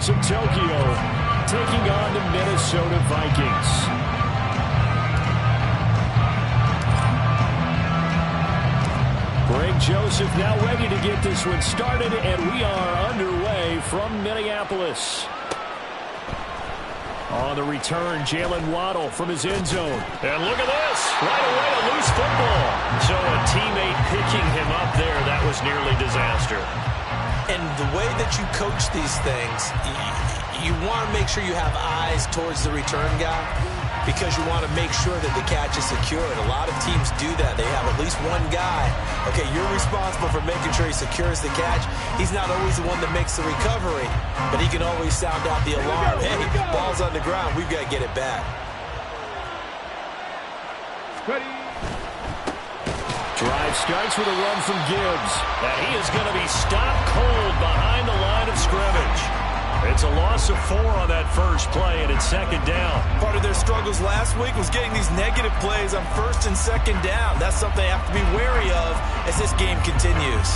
Dragons of Tokyo taking on the Minnesota Vikings. Greg Joseph now ready to get this one started, and we are underway from Minneapolis. On the return, Jalen Waddle from his end zone. And look at this. Right away, a loose football. So a teammate picking him up there, that was nearly disaster. And the way that you coach these things, you want to make sure you have eyes towards the return guy because you want to make sure that the catch is secured. A lot of teams do that. They have at least one guy. Okay, you're responsible for making sure he secures the catch. He's not always the one that makes the recovery, but he can always sound out the alarm. Hey, ball's on the ground. We've got to get it back. Drive starts with a run from Gibbs. And he is going to be stopped cold behind the line of scrimmage. It's a loss of 4 on that first play, and it's second down. Part of their struggles last week was getting these negative plays on first and second down. That's something they have to be wary of as this game continues.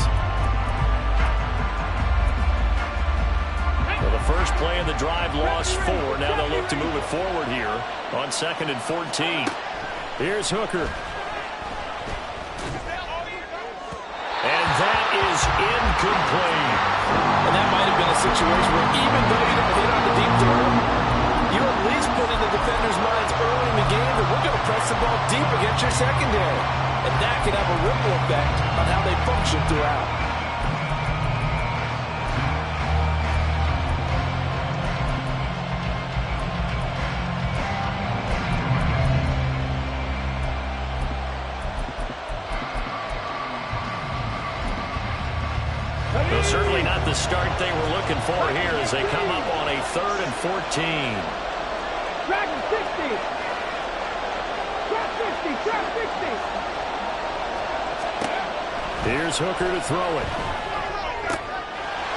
Well, the first play of the drive lost 4. Now they'll look to move it forward here on 2nd and 14. Here's Hooker. And that is incomplete. And that might have been a situation where even though you don't hit on the deep throw, you at least put in the defender's minds early in the game that we're going to press the ball deep against your secondary. And that can have a ripple effect on how they function throughout. Well, certainly not the start they were looking for here as they come up on a 3rd and 14. Dragon 60. Trap 50. Trap 50. Here's Hooker to throw it.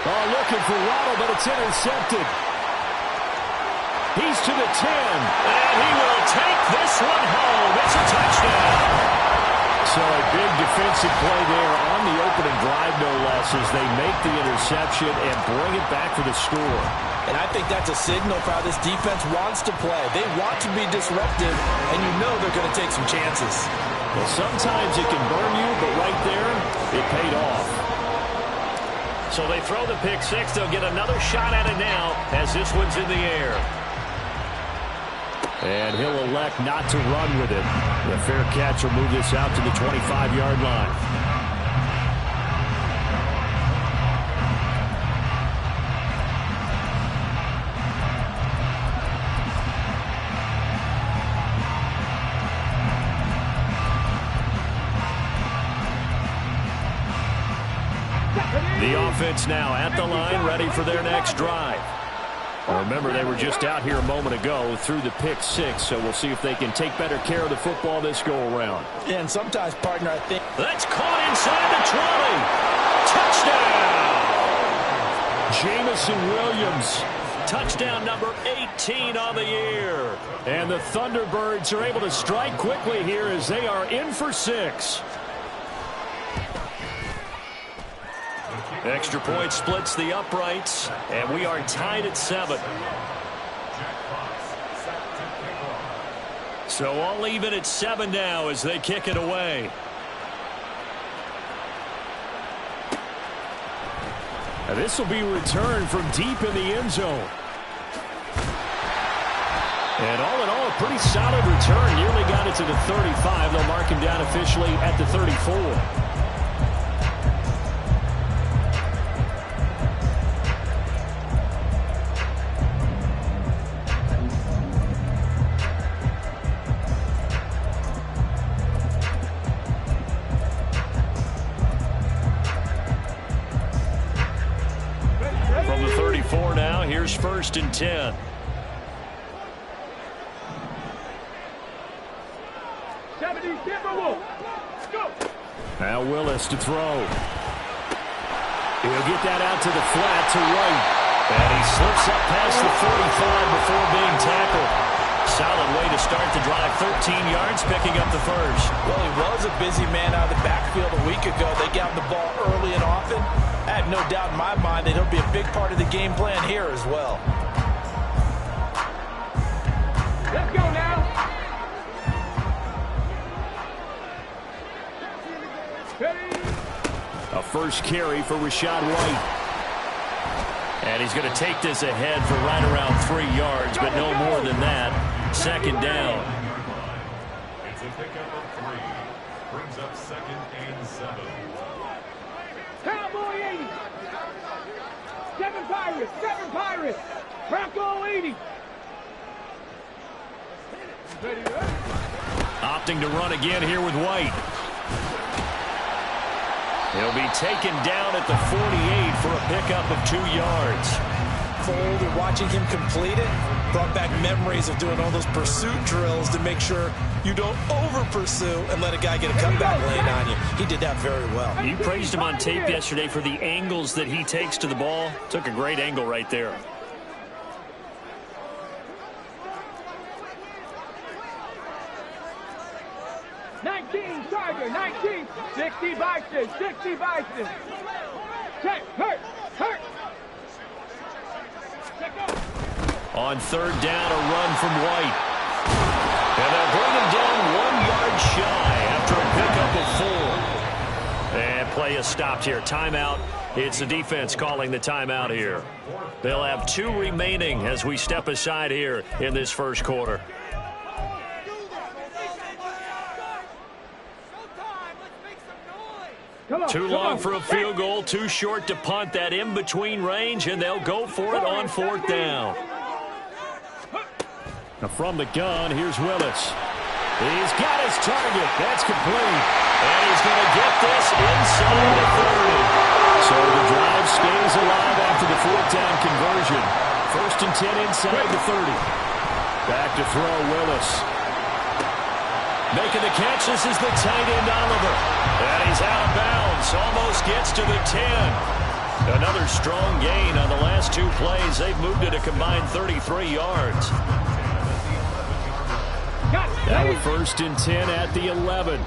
Oh, looking for Waddle, but it's intercepted. He's to the 10, and he will take this one home. It's a touchdown. So a big defensive play there on the opening drive, no less, as they make the interception and bring it back for the score. And I think that's a signal for how this defense wants to play. They want to be disruptive, and you know they're going to take some chances. Well, sometimes it can burn you, but right there, it paid off. So they throw the pick 6. They'll get another shot at it now as this one's in the air. And he'll elect not to run with it. The fair catch will move this out to the 25-yard line. The offense now at the line, ready for their next drive. Remember, they were just out here a moment ago through the pick 6, so we'll see if they can take better care of the football this go-around. And sometimes, partner, I think... That's caught inside the 20. Touchdown! Jameson Williams. Touchdown number 18 on the year. And the Thunderbirds are able to strike quickly here as they are in for 6. Extra point splits the uprights, and we are tied at 7. So all even at 7 now as they kick it away. And this will be returned from deep in the end zone. And all in all, a pretty solid return. Nearly got it to the 35. They'll mark him down officially at the 34. Here's 1st and 10. Now Willis to throw. He'll get that out to the flat to right. And he slips up past the 45 before being tackled. solid way to start the drive. 13 yards, picking up the first. Well, he was a busy man out of the backfield a week ago. They got him the ball early and often. I have no doubt in my mind that he'll be a big part of the game plan here as well. Let's go now. A first carry for Rachaad White. And he's going to take this ahead for right around 3 yards, but no more than that. Second down. It's a pickup of 3. Brings up 2nd and 7. Cowboy 80. 7 Pirates. 7 Pirates. Bronco 80. Opting to run again here with White. He'll be taken down at the 48 for a pickup of 2 yards. Fold and watching him complete it brought back memories of doing all those pursuit drills to make sure you don't over-pursue and let a guy get a cutback lane on you. He did that very well. You praised him on tape yesterday for the angles that he takes to the ball. Took a great angle right there. Charger, 19, 60 Bison, 60 Bison. Check, hurt. Check up. On third down, a run from White. And they'll bring him down 1 yard shy after a pickup of 4. And play is stopped here. Timeout. It's the defense calling the timeout here. They'll have 2 remaining as we step aside here in this first quarter. Too long for a field goal, too short to punt. That in-between range, and they'll go for it on 4th down. Now from the gun, here's Willis. He's got his target. That's complete. And he's going to get this inside the 30. So the drive stays alive after the 4th down conversion. 1st and 10 inside the 30. Back to throw, Willis. Making the catch, this is the tight end, Oliver. And he's out of bounds, almost gets to the 10. Another strong gain on the last 2 plays. They've moved it a combined 33 yards. Now a 1st and 10 at the 11.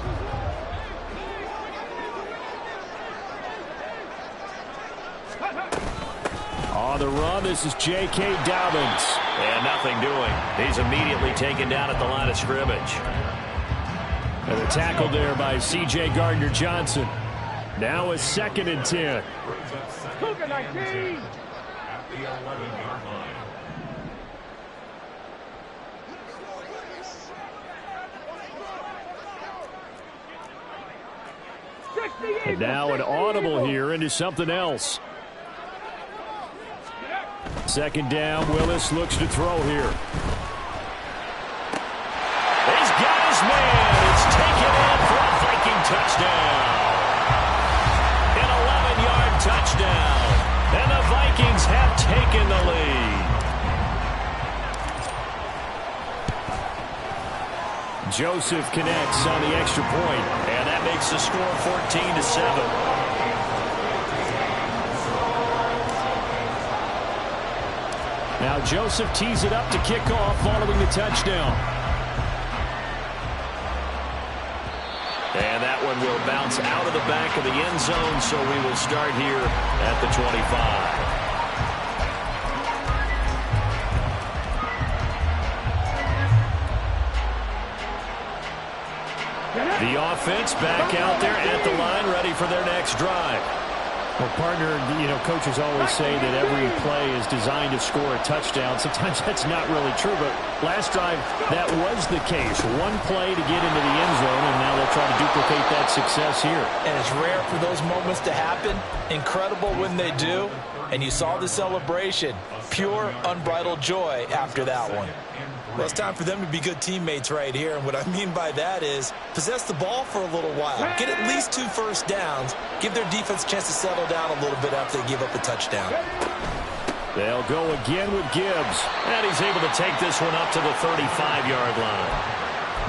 On the run, this is J.K. Dobbins. And nothing doing. He's immediately taken down at the line of scrimmage. And a tackle there by C.J. Gardner-Johnson. Now a 2nd and 10. Cougar 19. At the 11-yard line. And now an audible here into something else. 2nd down, Willis looks to throw here. He's got his man. It's taken in for a Viking touchdown. An 11-yard touchdown. And the Vikings have taken the lead. Joseph connects on the extra point, and that makes the score 14-7. Now Joseph tees it up to kick off following the touchdown. And that one will bounce out of the back of the end zone, so we will start here at the 25. The offense back out there at the line, ready for their next drive. Well, partner, coaches always say that every play is designed to score a touchdown. Sometimes that's not really true, but last drive, that was the case. One play to get into the end zone, and now they'll try to duplicate that success here. And it's rare for those moments to happen. Incredible when they do. And you saw the celebration. Pure, unbridled joy after that one. Well, it's time for them to be good teammates right here. And what I mean by that is possess the ball for a little while. Get at least 2 first downs. Give their defense a chance to settle down a little bit after they give up the touchdown. They'll go again with Gibbs. And he's able to take this one up to the 35-yard line.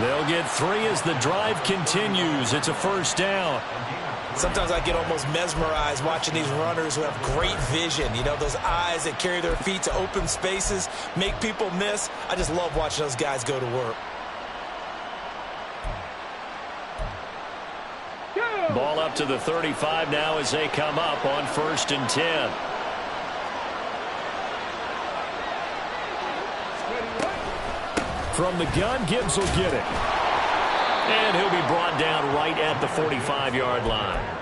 They'll get 3 as the drive continues. It's a 1st down. Sometimes I get almost mesmerized watching these runners who have great vision. You know, those eyes that carry their feet to open spaces, make people miss. I just love watching those guys go to work. Ball up to the 35 now as they come up on 1st and 10. From the gun, Gibbs will get it. And he'll be brought down right at the 45-yard line.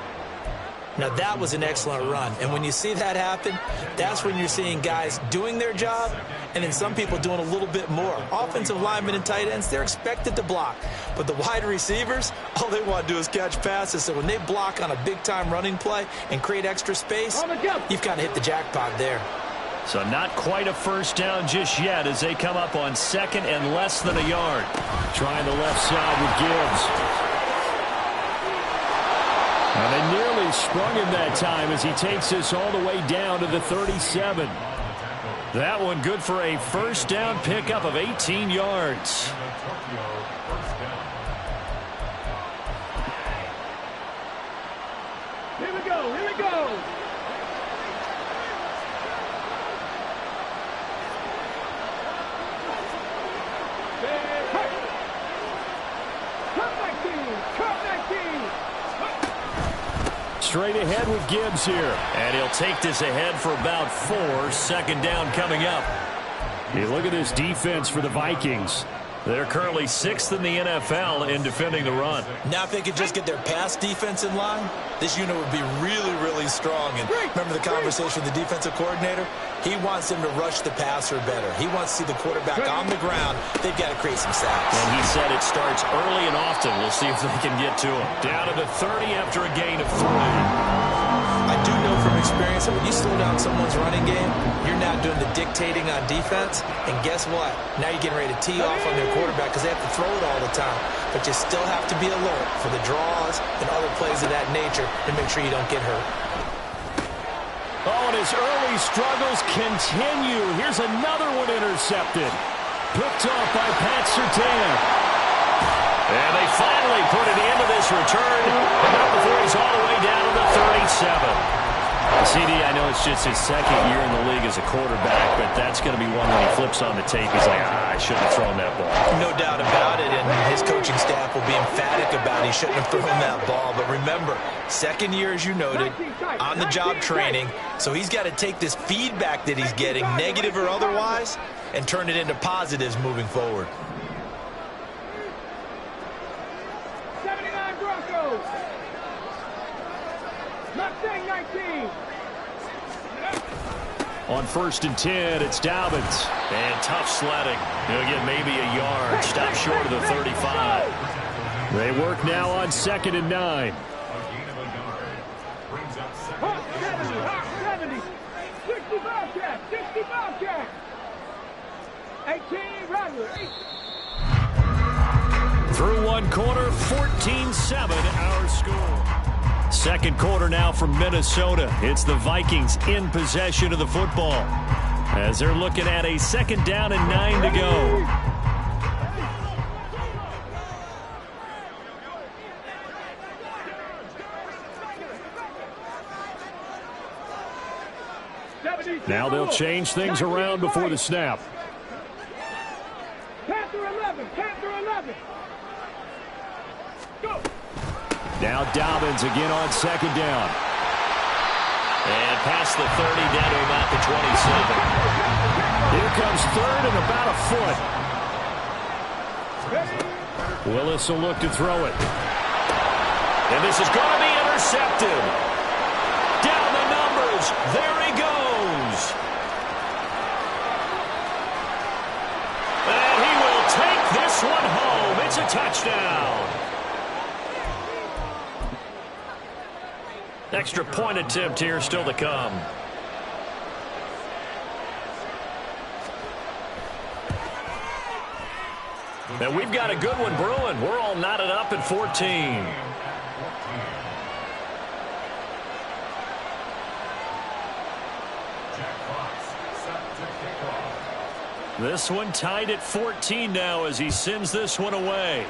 Now, that was an excellent run. And when you see that happen, that's when you're seeing guys doing their job and then some people doing a little bit more. Offensive linemen and tight ends, they're expected to block. But the wide receivers, all they want to do is catch passes. So when they block on a big-time running play and create extra space, you've kind of hit the jackpot there. So not quite a first down just yet as they come up on 2nd and less than a yard. Trying the left side with Gibbs. And they nearly sprung him that time as he takes this all the way down to the 37. That one good for a first down pickup of 18 yards. Here we go, here we go. Straight ahead with Gibbs here. And he'll take this ahead for about 4. 2nd down coming up. Hey, look at this defense for the Vikings. They're currently 6th in the NFL in defending the run. Now if they could just get their pass defense in line, this unit would be really, really strong. And remember the conversation with the defensive coordinator? He wants them to rush the passer better. He wants to see the quarterback on the ground. They've got to create some sacks. And he said it starts early and often. We'll see if they can get to him. Down to the 30 after a gain of 3. I do know from experience that when you slow down someone's running game, you're now doing the dictating on defense. And guess what? Now you're getting ready to tee off on their quarterback because they have to throw it all the time. But you still have to be alert for the draws and other plays of that nature to make sure you don't get hurt. Oh, and his early struggles continue. Here's another one intercepted. Picked off by Pat Surtain. And they finally put it into this return. And not before he's all the way down to the 37. CD, I know it's just his 2nd year in the league as a quarterback, but that's going to be one when he flips on the tape. He's like, I shouldn't have thrown that ball. No doubt about it, and his coaching staff will be emphatic about he shouldn't have thrown that ball. But remember, 2nd year, as you noted, on-the-job training, so he's got to take this feedback that he's getting, negative or otherwise, and turn it into positives moving forward. 79 Broncos. Mustang 19. On 1st and 10, it's Dobbins. And tough sledding. He'll get maybe a yard. Stop short of the 35. They work now on 2nd and 9. Hot 70, 65 catch, 65 catch. 18 Rattler. Through one quarter, 14-7 our score. 2nd quarter now from Minnesota. It's the Vikings in possession of the football as they're looking at a 2nd down and 9 to go. Now they'll change things around before the snap. Panther 11, Panther 11. Go. Now Dobbins again on 2nd down. And past the 30 down to about the 27. Here comes 3rd and about a foot. Willis will look to throw it. And this is going to be intercepted. Down the numbers. There he goes. And he will take this one home. It's a touchdown. Extra point attempt here still to come. And we've got a good one brewing. We're all knotted up at 14. This one tied at 14 now as he sends this one away.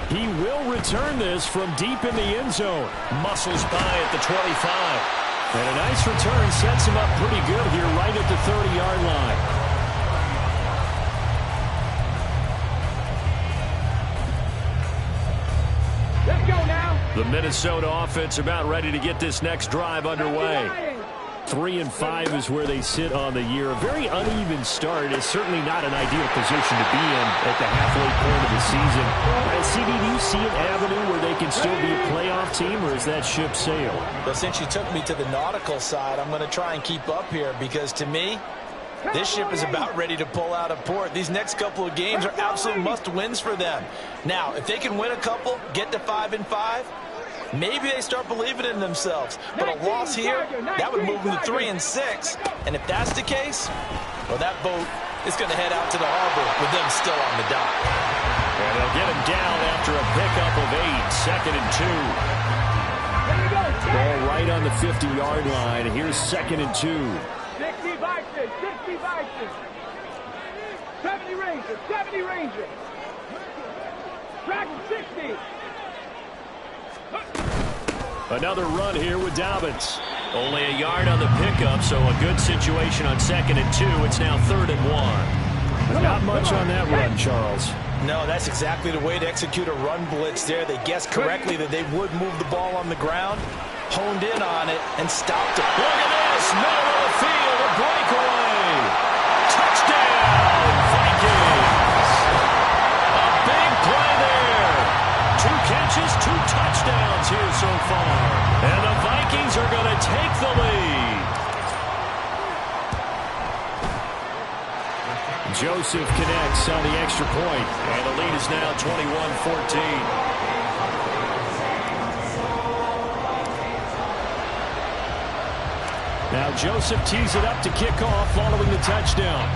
He he will return this from deep in the end zone. Muscles by at the 25. And a nice return sets him up pretty good here right at the 30-yard line. Let's go now. The Minnesota offense about ready to get this next drive underway. 3-5 is where they sit on the year. A very uneven start is certainly not an ideal position to be in at the halfway point of the season. CD, do you see an avenue where they can still be a playoff team, or is that ship sailed? Well, since you took me to the nautical side, I'm going to try and keep up here because, to me, this ship is about ready to pull out of port. These next couple of games are absolute must-wins for them. Now, if they can win a couple, get to 5-5, maybe they start believing in themselves. But a loss here, that would move them to 3-6. And if that's the case, well, that boat is going to head out to the harbor with them still on the dock. And they'll get him down after a pickup of 8, 2nd and 2. Ball right on the 50-yard line. Here's 2nd and 2. 60 Vikings, 60 Vikings. 70 Rangers, 70 Rangers. Dragon 60. Another run here with Dobbins. Only a yard on the pickup, so a good situation on 2nd and 2. It's now 3rd and 1. Not much on that run, Charles. No, that's exactly the way to execute a run blitz there. They guessed correctly that they would move the ball on the ground, honed in on it, and stopped it. Look at this, middle of the field, a breakaway. Touchdown, Vikings. A big play there. 2 catches, 2 touchdowns here so far. And the Vikings are going to take the lead. Joseph connects on the extra point, and the lead is now 21-14. Now Joseph tees it up to kick off following the touchdown.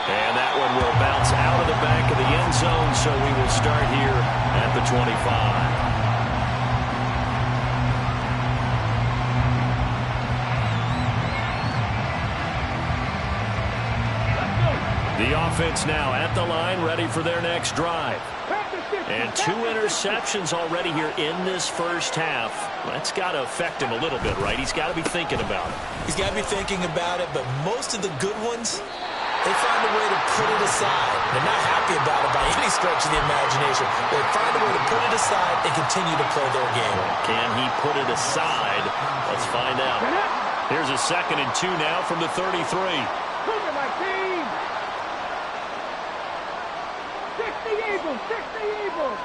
And that one will bounce out of the back of the end zone, so we will start here at the 25. The offense now at the line, ready for their next drive. And 2 interceptions already here in this first half. That's got to affect him a little bit, right? He's got to be thinking about it. He's got to be thinking about it, but most of the good ones, they find a way to put it aside. They're not happy about it by any stretch of the imagination. They find a way to put it aside and continue to play their game. Can he put it aside? Let's find out. Here's a 2nd and 2 now from the 33. Look at my team. 60 Eagles, 60 Eagles.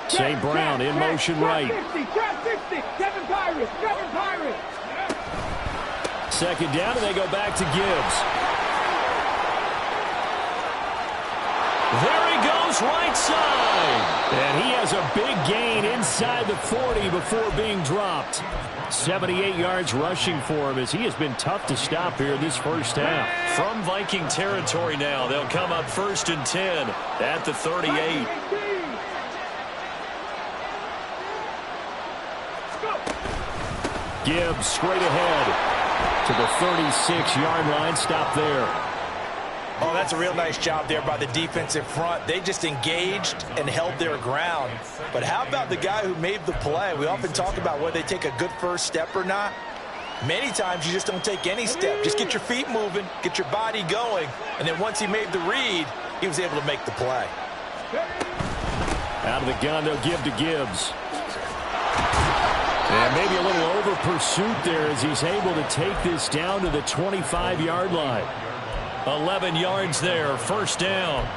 St. Brown in motion right. 50, 7 Pirates, 7 Pirates. 2nd down, and they go back to Gibbs. There he goes, right side. And he has a big gain inside the 40 before being dropped. 78 yards rushing for him as he has been tough to stop here this first half. From Viking territory now, they'll come up 1st and 10 at the 38. Gibbs straight ahead to the 36-yard line. Stop there. Oh, that's a real nice job there by the defensive front. They just engaged and held their ground. But how about the guy who made the play? We often talk about whether they take a good first step or not. Many times you just don't take any step. Just get your feet moving, get your body going, and then once he made the read, he was able to make the play. Out of the gun, they'll give to Gibbs. And maybe a little over pursuit there as he's able to take this down to the 25-yard line. 11 yards there, 1st down.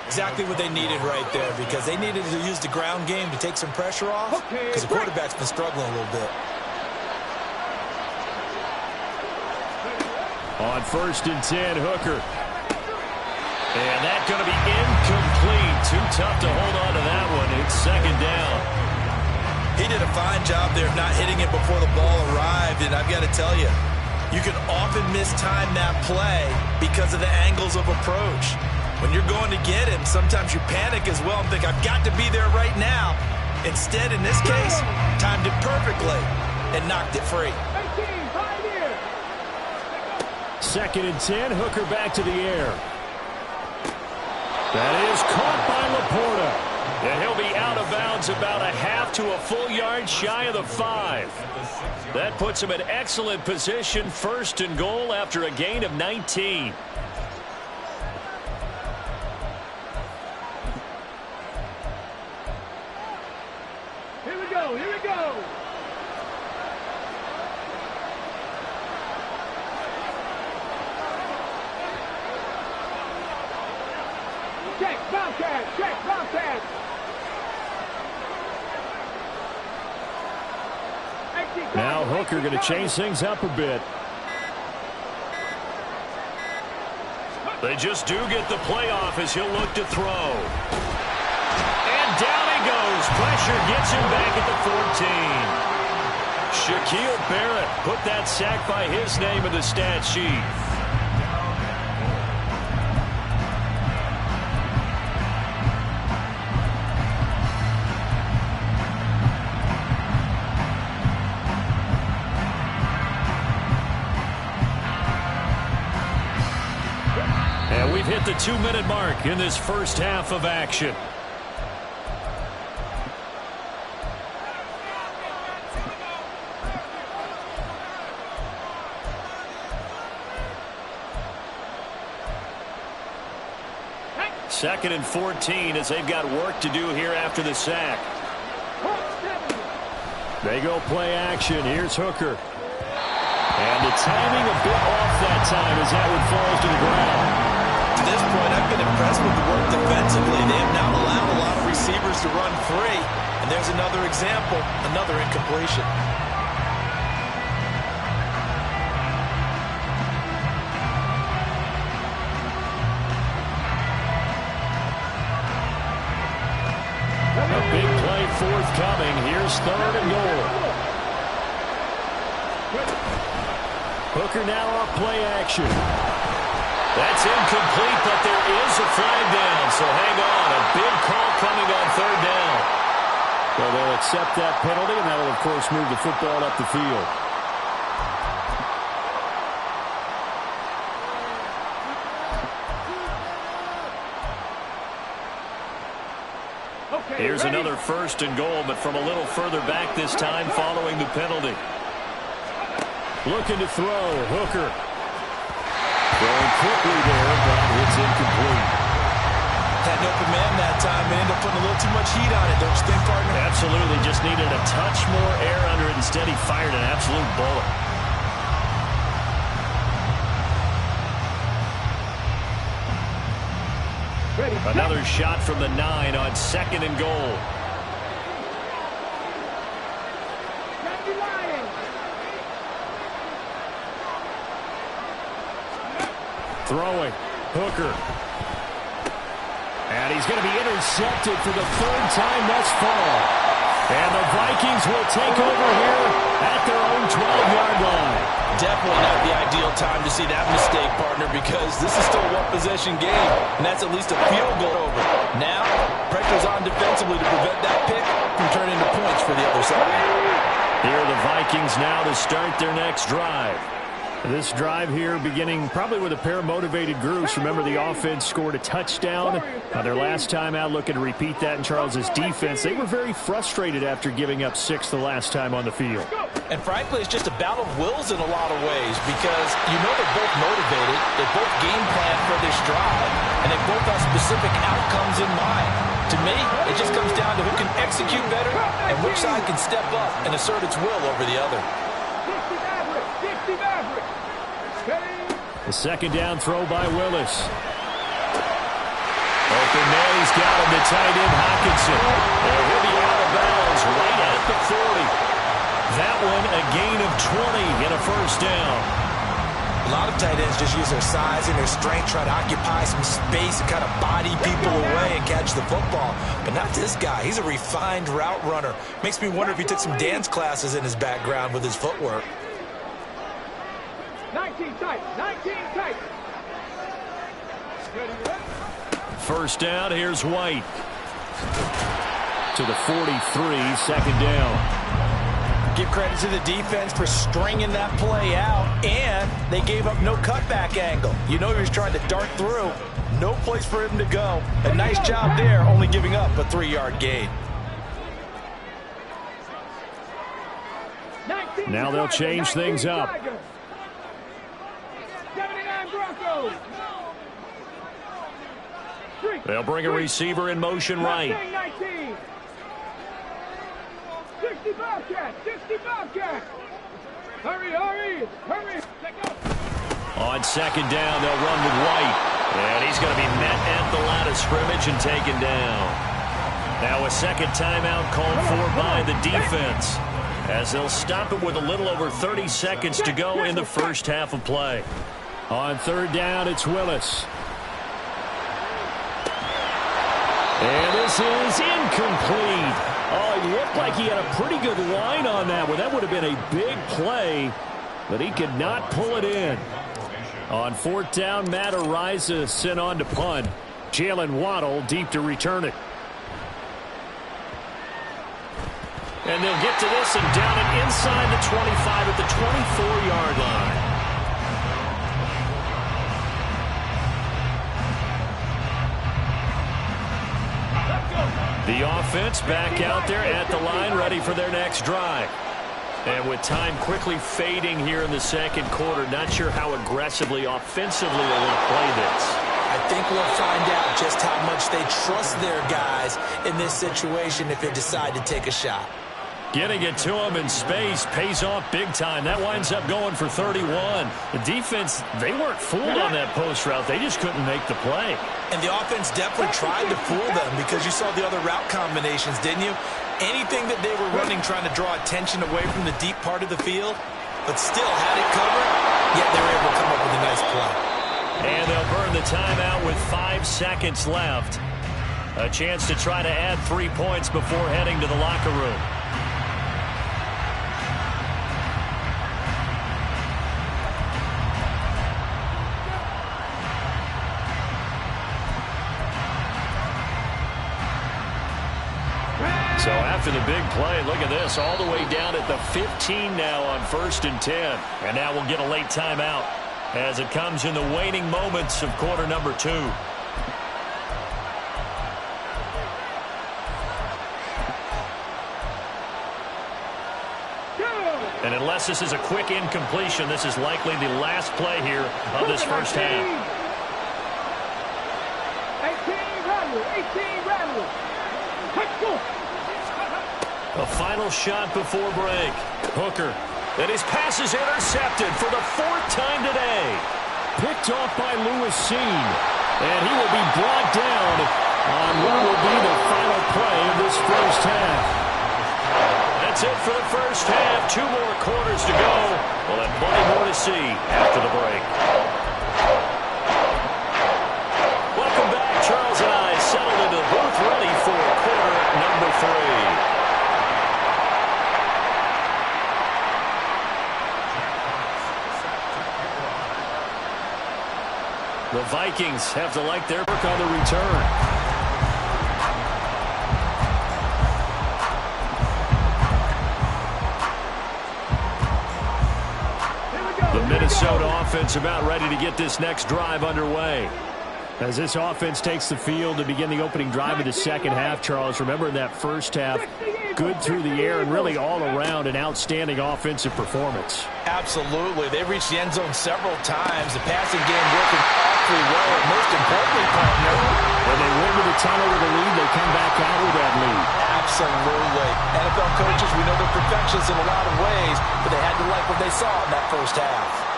Exactly what they needed right there because they needed to use the ground game to take some pressure off because the quarterback's been struggling a little bit. On 1st and 10, Hooker. And that's going to be incomplete. Too tough to hold on to that one. It's 2nd down. He did a fine job there of not hitting it before the ball arrived, and I've got to tell you, you can often mistime that play because of the angles of approach. When you're going to get him, sometimes you panic as well and think, I've got to be there right now. Instead, in this case, timed it perfectly and knocked it free. 2nd and 10. Hooker back to the air. That is caught by Laporta. And he'll be out of bounds about a half to a full yard shy of the 5. That puts him in excellent position, 1st and goal after a gain of 19. Here we go, here we go. Check, Bobcat, check, Bobcat. Now Hooker going to change things up a bit. They just do get the play off as he'll look to throw. And down he goes. Pressure gets him back at the 14. Shaquille Barrett put that sack by his name in the stat sheet. And we've hit the 2-minute mark in this first half of action. Second and 14 as they've got work to do here after the sack. They go play action. Here's Hooker. And the timing a bit off that time as that one falls to the ground. To this point, I've been impressed with the work defensively. They have not allowed a lot of receivers to run free. And there's another example, another incompletion. A big play forthcoming. Here's 3rd and goal. Hooker now off play action. That's incomplete, but there is a flag down, so hang on. A big call coming on 3rd down. Well, they'll accept that penalty, and that'll, of course, move the football up the field. Here's another 1st and goal, but from a little further back this time following the penalty. Looking to throw, Hooker. Throwing quickly there, but it's incomplete. Had no command that time and ended up putting a little too much heat on it, don't you think, partner? Absolutely, just needed a touch more air under it. Instead, he fired an absolute bullet. Another shot from the 9 on 2nd and goal. Throwing, Hooker. And he's going to be intercepted for the 3rd time thus far. And the Vikings will take over here at their own 12-yard line. Definitely not the ideal time to see that mistake, partner, because this is still a one-possession game, and that's at least a field goal over. Now, pressure's on defensively to prevent that pick from turning into points for the other side. Here are the Vikings now to start their next drive. This drive here beginning probably with a pair of motivated groups. Remember, the offense scored a touchdown. Their last time out, looking to repeat that in Charles's defense. They were very frustrated after giving up 6 the last time on the field. And frankly, it's just a battle of wills in a lot of ways because you know they're both motivated. They both game plan for this drive, and they both have specific outcomes in mind. To me, it just comes down to who can execute better and which side can step up and assert its will over the other. The 2nd down throw by Willis. Open there, he's got him to tight end Hockenson. And he'll be out of bounds right at the 40. That one a gain of 20 and a 1st down. A lot of tight ends just use their size and their strength, try to occupy some space and kind of body people away and catch the football. But not this guy. He's a refined route runner. Makes me wonder if he took some dance classes in his background with his footwork. 19 tight, 19 tight. 1st down, here's White. To the 43, 2nd down. Give credit to the defense for stringing that play out, and they gave up no cutback angle. You know he was trying to dart through. No place for him to go. A nice job there, only giving up a 3-yard gain. Now they'll change things up. 79 Broncos. They'll bring a receiver in motion right. 19. 60 Bobcats. 60 Bobcats. Hurry. On second down, they'll run with White. And he's going to be met at the line of scrimmage and taken down. Now a second timeout called for by the defense, as they'll stop it with a little over 30 seconds to go in the first half of play. On third down, it's Willis. And this is incomplete. Oh, he looked like he had a pretty good line on that one. That would have been a big play, but he could not pull it in. On fourth down, Matt Araiza sent on to punt. Jalen Waddle deep to return it. And they'll get to this and down it inside the 25 at the 24-yard line. The offense back out there at the line, ready for their next drive. And with time quickly fading here in the second quarter, not sure how aggressively, offensively they want to play this. I think we'll find out just how much they trust their guys in this situation if they decide to take a shot. Getting it to him in space pays off big time. That winds up going for 31. The defense, they weren't fooled on that post route. They just couldn't make the play. And the offense definitely tried to fool them because you saw the other route combinations, didn't you? Anything that they were running trying to draw attention away from the deep part of the field, but still had it covered, yet they were able to come up with a nice play. And they'll burn the timeout with 5 seconds left. A chance to try to add 3 points before heading to the locker room. So after the big play, look at this, all the way down at the 15 now on 1st and 10. And now we'll get a late timeout as it comes in the waning moments of quarter number 2. And unless this is a quick incompletion, this is likely the last play here of this first half. 18 Rattler. Let's go. A final shot before break. Hooker. And his pass is intercepted for the 4th time today. Picked off by Lewis Cine. And he will be brought down on what will be the final play of this first half. That's it for the first half. 2 more quarters to go. We'll have plenty more to see after the break. Welcome back. Charles and I settled into the booth ready for quarter number 3. The Vikings have to like their work on the return. The Minnesota offense about ready to get this next drive underway. As this offense takes the field to begin the opening drive of the second half, Charles, remember in that first half, good through the air and really all around an outstanding offensive performance. Absolutely. They've reached the end zone several times. The passing game working awfully well. And most importantly, partner, when they win with a tunnel with a lead, they come back out with that lead. Absolutely. NFL coaches, we know they're perfectionists in a lot of ways, but they had to like what they saw in that first half.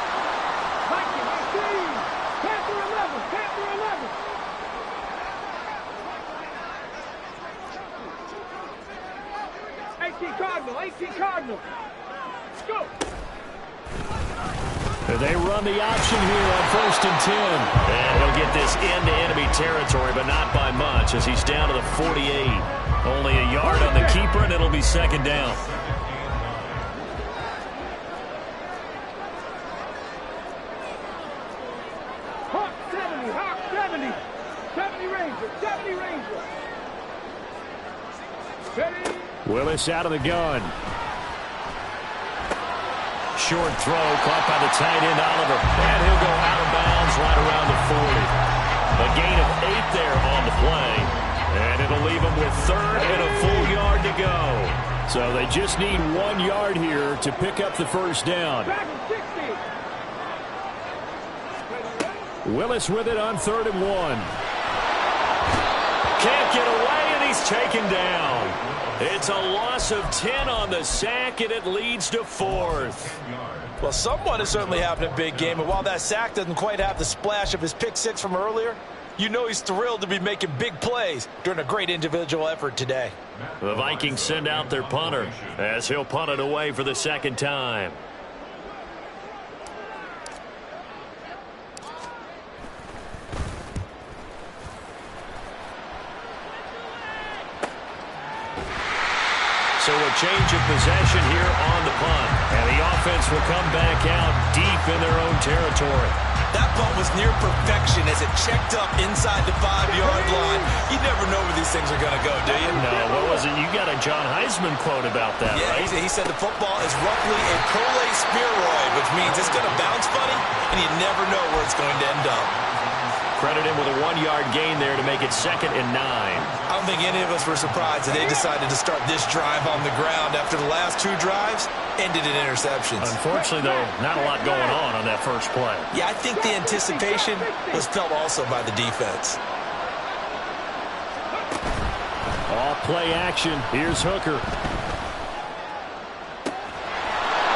Cardinal. Let's go. They run the option here on 1st and 10. And he'll get this into enemy territory, but not by much as he's down to the 48. Only a yard on the keeper, and it'll be second down. Hawk 70. 70 Rangers. 70 Rangers. Ready? Willis out of the gun. Short throw caught by the tight end, Oliver. And he'll go out of bounds right around the 40. A gain of 8 there on the play. And it'll leave them with 3rd and a full yard to go. So they just need 1 yard here to pick up the first down. Willis with it on 3rd and 1. Can't get away, and he's taken down. It's a loss of 10 on the sack, and it leads to 4th. Well, someone is certainly having a big game, and while that sack doesn't quite have the splash of his pick six from earlier, you know he's thrilled to be making big plays during a great individual effort today. The Vikings send out their punter as he'll punt it away for the second time. So a change of possession here on the punt. And the offense will come back out deep in their own territory. That punt was near perfection as it checked up inside the 5-yard line. You never know where these things are going to go, do you? No, what was it? You got a John Heisman quote about that, yeah, right? He said the football is roughly a prolate spheroid, which means it's going to bounce funny, and you never know where it's going to end up. Credit him with a 1-yard gain there to make it 2nd and 9. I don't think any of us were surprised that they decided to start this drive on the ground after the last 2 drives ended in interceptions. Unfortunately, though, not a lot going on that first play. Yeah, I think the anticipation was felt also by the defense. All play action. Here's Hooker.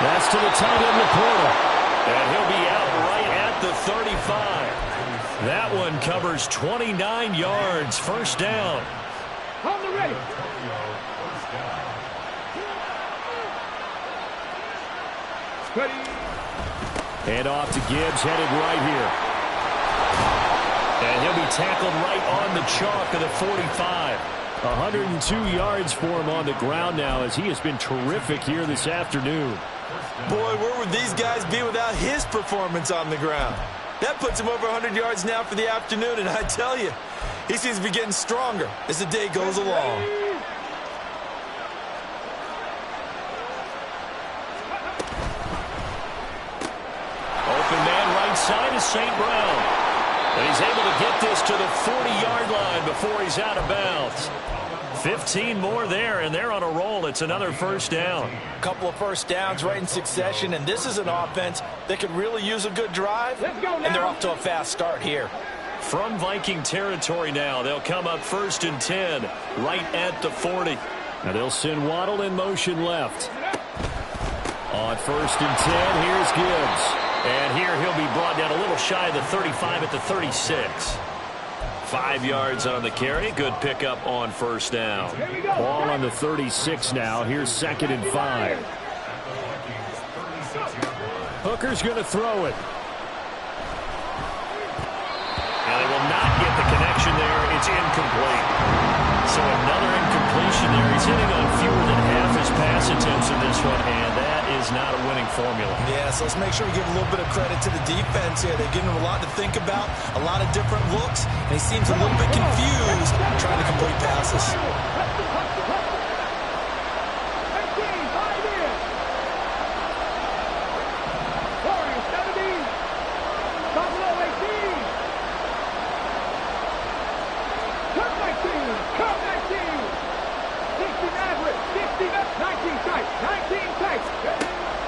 That's to the tight end, Laporta. And he'll be out right at the 35. That one covers 29 yards. First down. On the ready. Hand off to Gibbs, headed right here. And he'll be tackled right on the chalk of the 45. 102 yards for him on the ground now as he has been terrific here this afternoon. Boy, where would these guys be without his performance on the ground? That puts him over 100 yards now for the afternoon, and I tell you, he seems to be getting stronger as the day goes along. Open man right side is St. Brown. And he's able to get this to the 40-yard line before he's out of bounds. 15 more there, and they're on a roll. It's another first down. A couple of first downs right in succession, and this is an offense that could really use a good drive, and they're off to a fast start here. From Viking territory now, they'll come up 1st and 10, right at the 40. Now they'll send Waddle in motion left. On 1st and 10, here's Gibbs. And here he'll be brought down a little shy of the 35 at the 36. 5 yards on the carry. Good pickup on first down. Ball on the 36 now. Here's 2nd and 5. Hooker's going to throw it. And they will not get the connection there. It's incomplete. So another incompletion there. He's hitting on fewer than half his pass attempts in this one, and that is not a winning formula. Yeah, so let's make sure we give a little bit of credit to the defense here. They're giving him a lot to think about, a lot of different looks, and he seems a little bit confused trying to complete passes.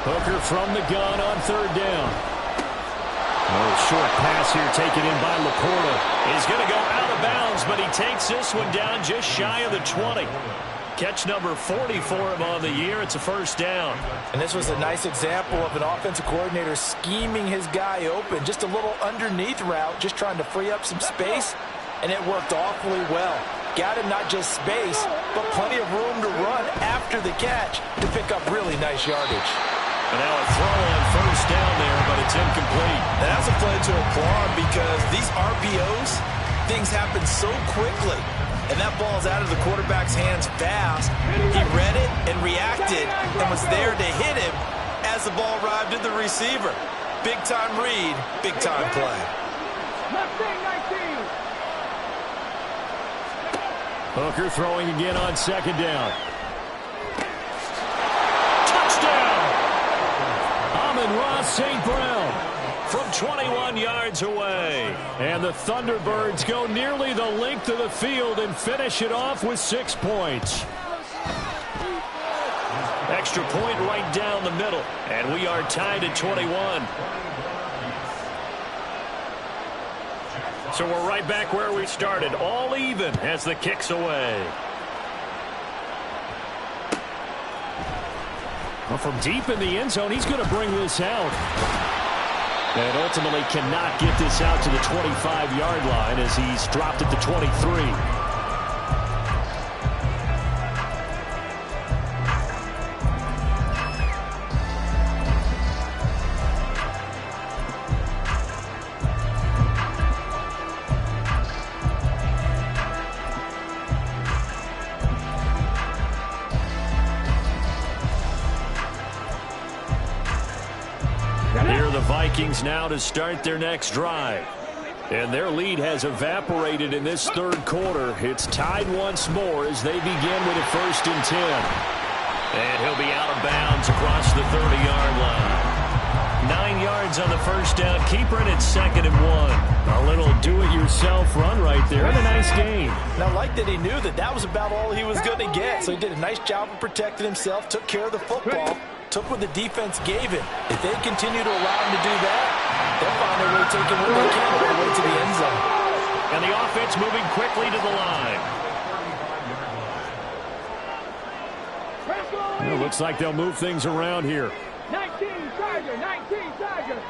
Hooker from the gun on 3rd down. Short pass here taken in by Laporta. He's going to go out of bounds, but he takes this one down just shy of the 20. Catch number 40 for him on the year. It's a first down. And this was a nice example of an offensive coordinator scheming his guy open. Just a little underneath route, just trying to free up some space, and it worked awfully well. Got him not just space, but plenty of room to run after the catch to pick up really nice yardage. And now a throw on first down there, but it's incomplete. And that's a play to applaud because these RPOs, things happen so quickly. And that ball's out of the quarterback's hands fast. He read it and reacted and was there to hit him as the ball arrived at the receiver. Big-time read, big-time play. Hooker throwing again on 2nd down. Touchdown! St. Brown from 21 yards away. And the Thunderbirds go nearly the length of the field and finish it off with 6 points. Extra point right down the middle. And we are tied at 21. So we're right back where we started, all even as the kick's away. Well, from deep in the end zone, he's going to bring this out. And ultimately cannot get this out to the 25-yard line as he's dropped at the 23. Vikings now to start their next drive. And their lead has evaporated in this third quarter. It's tied once more as they begin with a 1st and 10. And he'll be out of bounds across the 30-yard line. 9 yards on the first down. Keeper, and it's 2nd and 1. A little do-it-yourself run right there and a nice gain. And I like that he knew that was about all he was going to get. So he did a nice job of protecting himself, took care of the football. Took what the defense gave him. If they continue to allow him to do that, they'll find their way taking what they can all the way to the end zone. And the offense moving quickly to the line. It looks like they'll move things around here. 19 Tiger, 19 Tiger.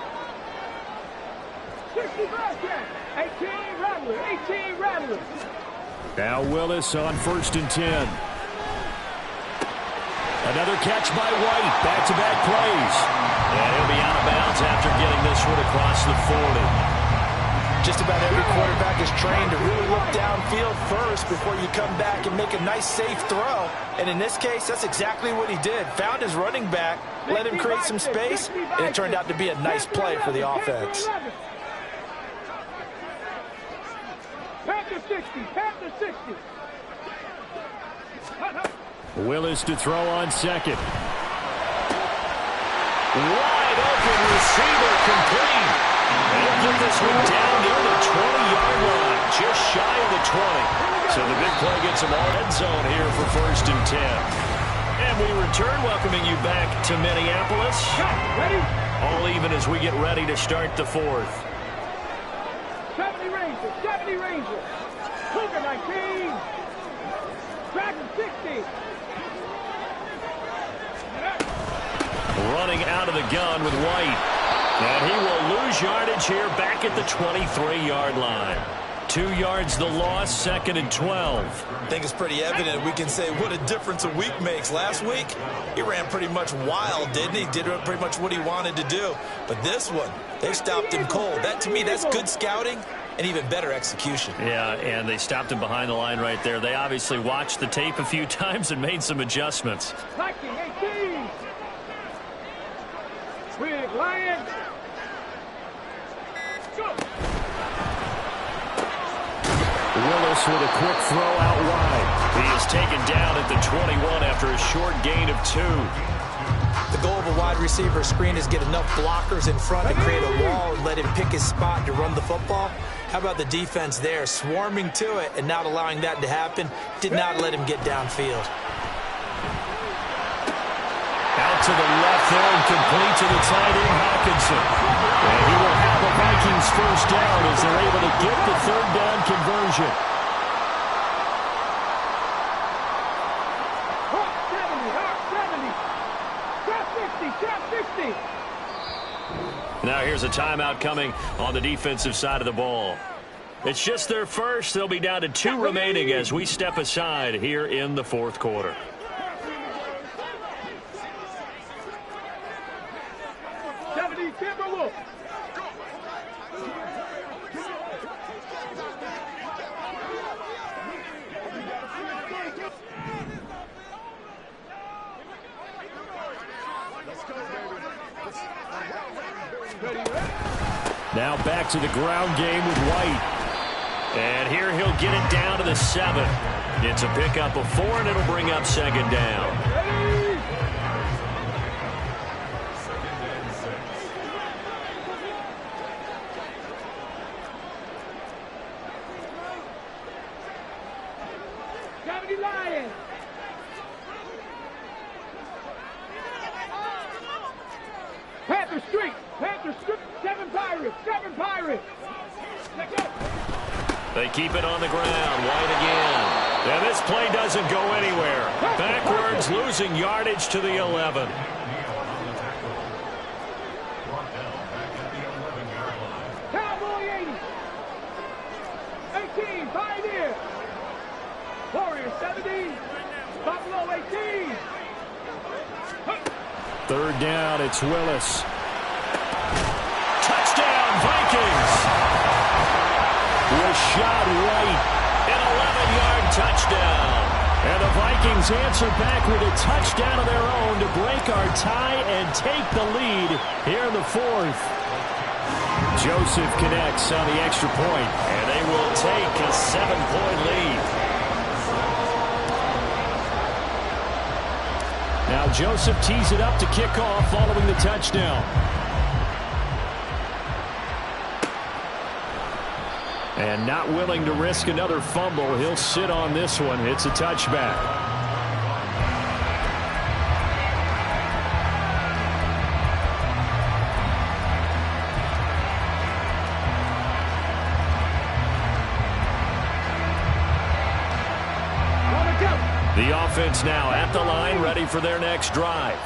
60 Bearcat, 18 Rattler, 18 Rattler. Now Willis on 1st and 10. Another catch by White. Back-to-back plays. And he'll be out of bounds after getting this one across the 40. Just about every quarterback is trained to really look downfield first before you come back and make a nice, safe throw. And in this case, that's exactly what he did. Found his running back, let him create some space, and it turned out to be a nice play for the offense. Panther 60, Panther 60. Willis to throw on 2nd. Wide open receiver complete. And he'll get this one down near the 20-yard line, just shy of the 20. So the big play gets him all end zone here for 1st and 10. And we return, welcoming you back to Minneapolis. Ready? All even as we get ready to start the 4th. 70 Rangers, 70 Rangers. Cougar 19. Dragon 60. Running out of the gun with White. And he will lose yardage here back at the 23-yard line. 2 yards the loss, 2nd and 12. I think it's pretty evident. We can say what a difference a week makes. Last week, he ran pretty much wild, didn't he? Did pretty much what he wanted to do. But this one, they stopped him cold. That, to me, that's good scouting and even better execution. Yeah, and they stopped him behind the line right there. They obviously watched the tape a few times and made some adjustments. Viking 18. Big Lion. Go. Willis with a quick throw out wide. He is taken down at the 21 after a short gain of 2. The goal of a wide receiver screen is get enough blockers in front to create a wall and let him pick his spot to run the football. How about the defense there, swarming to it and not allowing that to happen? Did not let him get downfield. Out to the left there and complete to the tight end, Hawkinson. And he will have a Vikings 1st down as they're able to get the 3rd down conversion. Hawk 70, Hawk 60, Trap 60. Now here's a timeout coming on the defensive side of the ball. It's just their first. They'll be down to 2 remaining as we step aside here in the 4th quarter. 70, Timberwolf. Now back to the ground game with White. And here he'll get it down to the 7. It's a pickup of 4, and it'll bring up 2nd down. Street. Panther script. 7 Pirates. 7 Pirates. Let's go. They keep it on the ground. White again. And this play doesn't go anywhere. Backwards, losing yardage to the 11. Cowboy 80. 18. Pioneer. Warrior 70. Buffalo 18. Third down, it's Willis. Touchdown, Vikings. Rashad White, an 11-yard touchdown. And the Vikings answer back with a touchdown of their own to break our tie and take the lead here in the fourth. Joseph connects on the extra point, and they will take a 7-point lead. Now Joseph tees it up to kick off following the touchdown. And not willing to risk another fumble, he'll sit on this one. It's a touchback. The offense now at the line, ready for their next drive.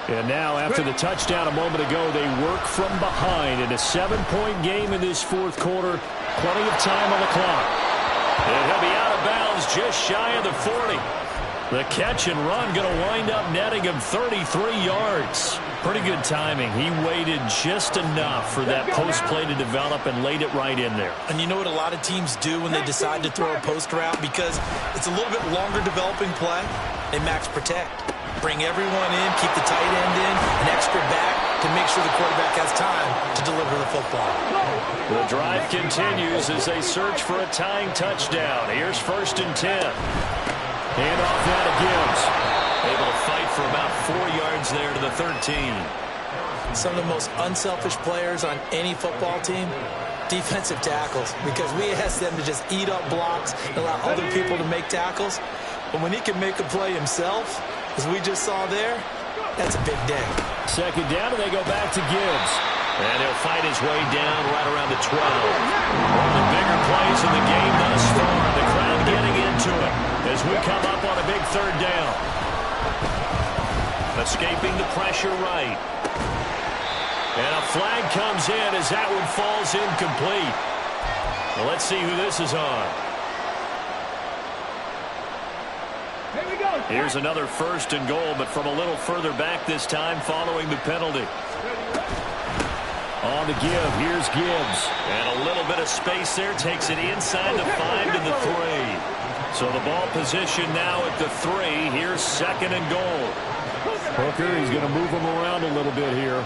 And now, after the touchdown a moment ago, they work from behind in a 7-point game in this fourth quarter. Plenty of time on the clock. And he'll be out of bounds just shy of the 40. The catch and run going to wind up netting him 33 yards. Pretty good timing. He waited just enough for that post play to develop and laid it right in there. And you know what a lot of teams do when they decide to throw a post route? Because it's a little bit longer developing play, they max protect. Bring everyone in, keep the tight end in, an extra back to make sure the quarterback has time to deliver the football. The drive continues as they search for a tying touchdown. Here's 1st and 10. Hand off now to Gibbs. Able to fight for about 4 yards there to the 13. Some of the most unselfish players on any football team, defensive tackles, because we ask them to just eat up blocks and allow other people to make tackles. But when he can make a play himself, as we just saw there, that's a big day. 2nd down, and they go back to Gibbs. And he'll fight his way down right around the 12. One of the bigger plays in the game thus far. The crowd getting into it as we come up on a big 3rd down. Escaping the pressure right. And a flag comes in as that one falls incomplete. Well, let's see who this is on. Here's another 1st and goal, but from a little further back this time following the penalty. On the give, here's Gibbs. And a little bit of space there, takes it inside the 5 to the 3. So the ball position now at the 3. Here's 2nd and goal. Hooker, he's going to move him around a little bit here.